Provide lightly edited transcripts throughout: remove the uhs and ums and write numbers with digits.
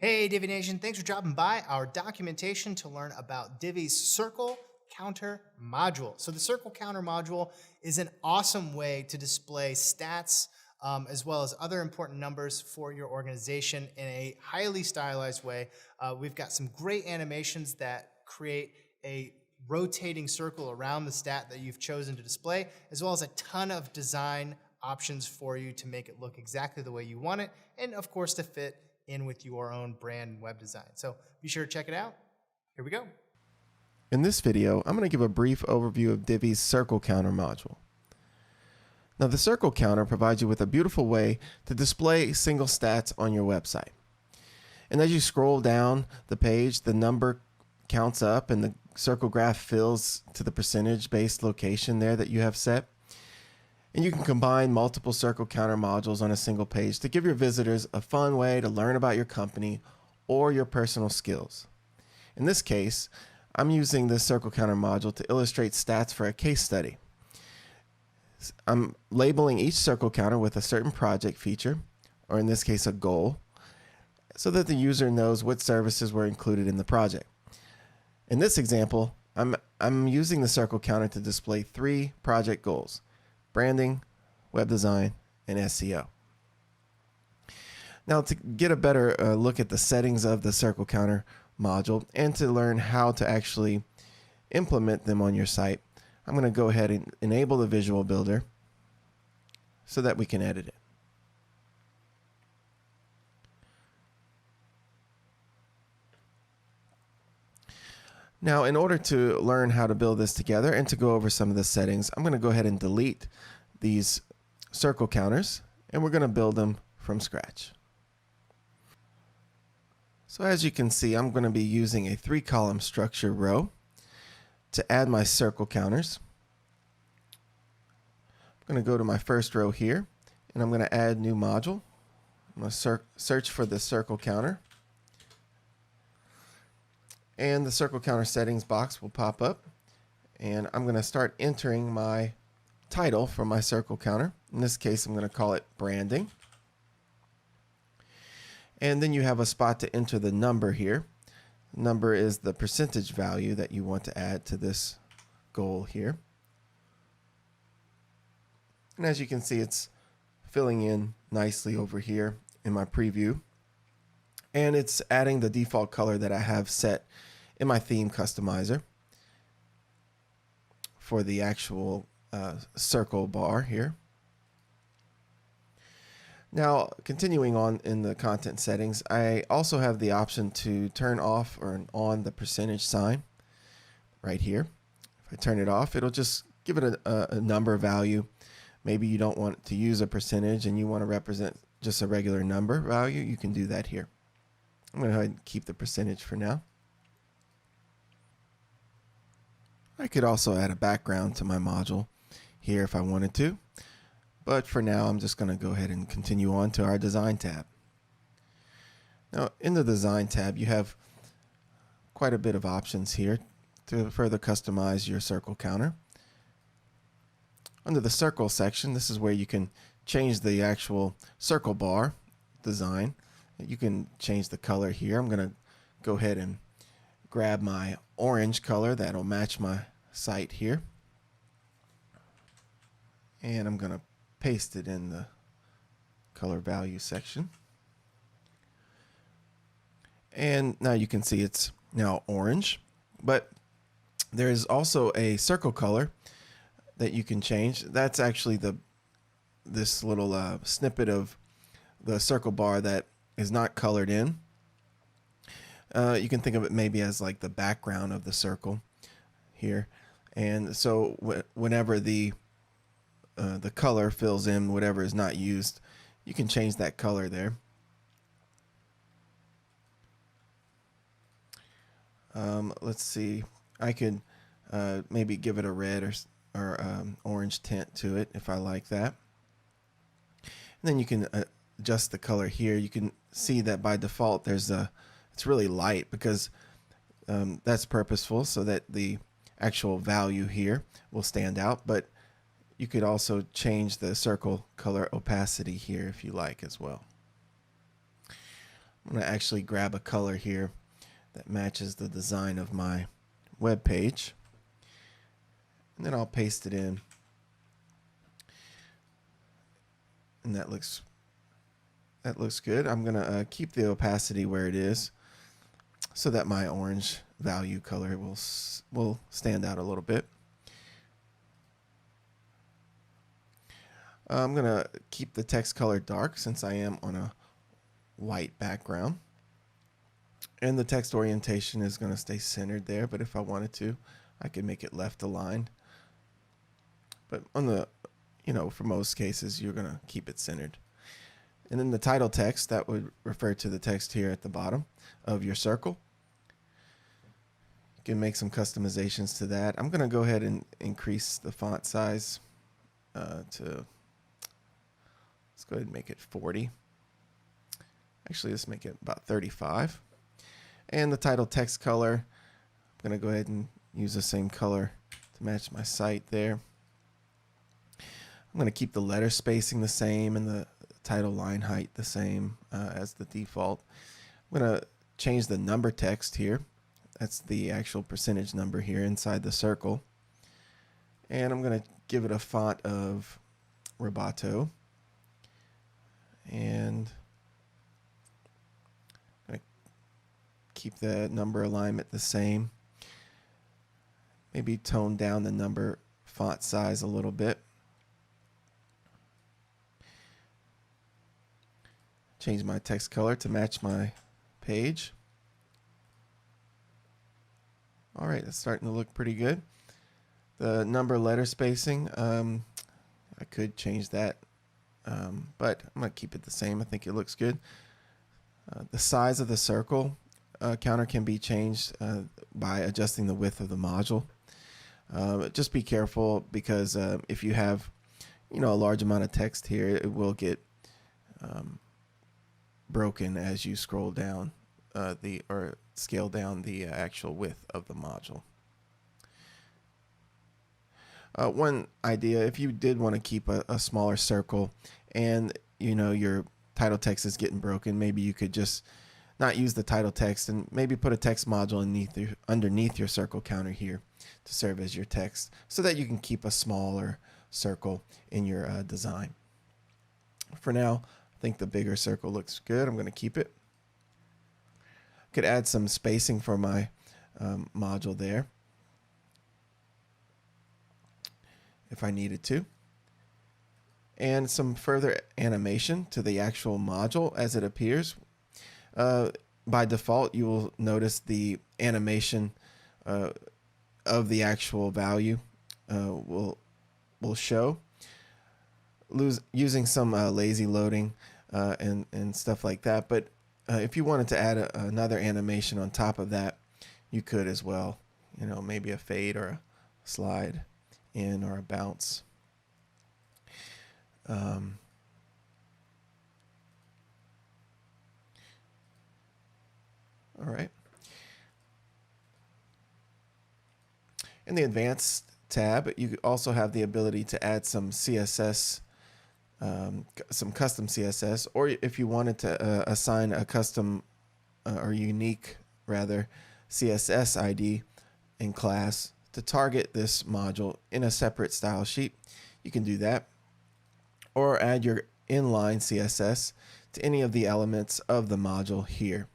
Hey Divi Nation, thanks for dropping by our documentation to learn about Divi's circle counter module. So the circle counter module is an awesome way to display stats as well as other important numbers for your organization in a highly stylized way. We've got some great animations that create a rotating circle around the stat that you've chosen to display, as well as a ton of design options for you to make it look exactly the way you want it, and of course to fit in with your own brand and web design. So be sure to check it out. Here we go. In this video, I'm going to give a brief overview of Divi's circle counter module. Now, the circle counter provides you with a beautiful way to display single stats on your website. And as you scroll down the page, the number counts up and the circle graph fills to the percentage-based location there that you have set. And you can combine multiple circle counter modules on a single page to give your visitors a fun way to learn about your company or your personal skills. In this case, I'm using this circle counter module to illustrate stats for a case study. I'm labeling each circle counter with a certain project feature, or in this case a goal, so that the user knows what services were included in the project. In this example, I'm using the circle counter to display 3 project goals: branding, web design, and SEO. Now, to get a better look at the settings of the circle counter module and to learn how to actually implement them on your site, I'm going to go ahead and enable the visual builder so that we can edit it. Now, in order to learn how to build this together and to go over some of the settings, I'm going to go ahead and delete these circle counters, and we're going to build them from scratch. So as you can see, I'm going to be using a 3-column structure row to add my circle counters. I'm going to go to my first row here, and I'm going to add new module. I'm going to search for the circle counter. And the circle counter settings box will pop up, and I'm going to start entering my title for my circle counter. In this case, I'm going to call it branding. And then you have a spot to enter the number here. The number is the percentage value that you want to add to this goal here. And as you can see, it's filling in nicely over here in my preview. And it's adding the default color that I have set in my theme customizer for the actual circle bar here. Now, continuing on in the content settings, I also have the option to turn off or on the percentage sign right here. If I turn it off, it'll just give it a number value. Maybe you don't want to use a percentage and you want to represent just a regular number value. You can do that here. I'm going to go ahead and keep the percentage for now. I could also add a background to my module here if I wanted to, but for now I'm just going to go ahead and continue on to our design tab. Now, in the design tab, you have quite a bit of options here to further customize your circle counter. Under the circle section, this is where you can change the actual circle bar design. You can change the color here. I'm going to go ahead and grab my orange color that'll match my site here, and I'm going to paste it in the color value section. And now you can see it's now orange, but there is also a circle color that you can change. That's actually this little snippet of the circle bar that is not colored in. You can think of it maybe as like the background of the circle here, and so whenever the color fills in whatever is not used, you can change that color there. Let's see, I could maybe give it a red or orange tint to it if I like that. And then you can adjust the color here. You can see that by default it's really light because that's purposeful so that the actual value here will stand out, but you could also change the circle color opacity here if you like as well. I'm I'm going to actually grab a color here that matches the design of my web page, and then I'll paste it in, and that looks good. I'm going to keep the opacity where it is so that my orange value color will stand out a little bit. I'm going to keep the text color dark since I am on a white background. And the text orientation is going to stay centered there, but if I wanted to, I could make it left aligned. But on the, for most cases, you're going to keep it centered. And then the title text, that would refer to the text here at the bottom of your circle. You can make some customizations to that. I'm going to go ahead and increase the font size let's go ahead and make it 40. Actually, let's make it about 35. And the title text color, I'm going to go ahead and use the same color to match my site there. I'm going to keep the letter spacing the same and the title line height the same as the default. I'm going to change the number text here. That's the actual percentage number here inside the circle. And I'm going to give it a font of Roboto. And I'm going to keep the number alignment the same. Maybe tone down the number font size a little bit. Change my text color to match my page. All right, it's starting to look pretty good. The number letter spacing, I could change that, but I'm going to keep it the same. I think it looks good. The size of the circle counter can be changed by adjusting the width of the module. Just be careful because if you have, a large amount of text here, it will get broken as you scroll down or scale down the actual width of the module. One idea, if you did want to keep a smaller circle and your title text is getting broken, maybe you could just not use the title text and maybe put a text module underneath your circle counter here to serve as your text so that you can keep a smaller circle in your design. For now, I think the bigger circle looks good. I'm going to keep it. Could add some spacing for my module there if I needed to. And some further animation to the actual module as it appears. By default, you will notice the animation of the actual value will show. Using some lazy loading and stuff like that. But if you wanted to add another animation on top of that, you could as well. Maybe a fade or a slide in or a bounce. All right. In the Advanced tab, you also have the ability to add some CSS, some custom CSS, or if you wanted to assign a custom or unique, rather, CSS ID in class to target this module in a separate style sheet, you can do that. Or add your inline CSS to any of the elements of the module here.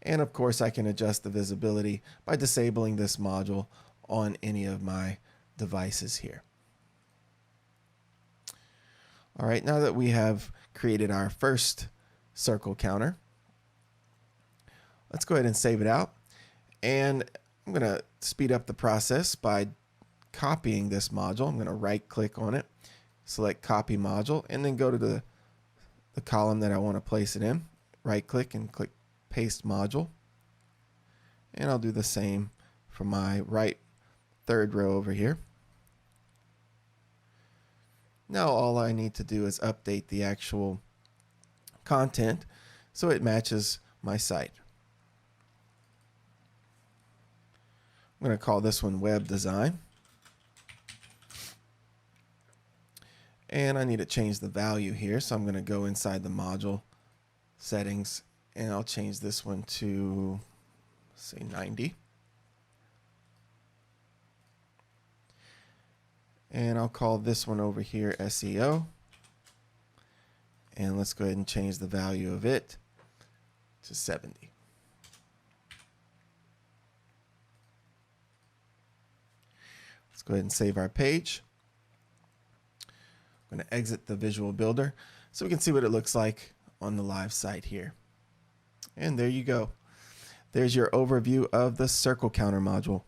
And of course, I can adjust the visibility by disabling this module on any of my devices here. All right, now that we have created our first circle counter, let's go ahead and save it out. And I'm going to speed up the process by copying this module. I'm going to right click on it, select copy module, and then go to the column that I want to place it in. Right click and click paste module. And I'll do the same for my right third row over here. Now all I need to do is update the actual content so it matches my site. I'm going to call this one Web Design. And I need to change the value here, so I'm going to go inside the module settings, and I'll change this one to, say, 90. And I'll call this one over here SEO. And let's go ahead and change the value of it to 70. Let's go ahead and save our page. I'm going to exit the visual builder so we can see what it looks like on the live site here. And there you go. There's your overview of the circle counter module.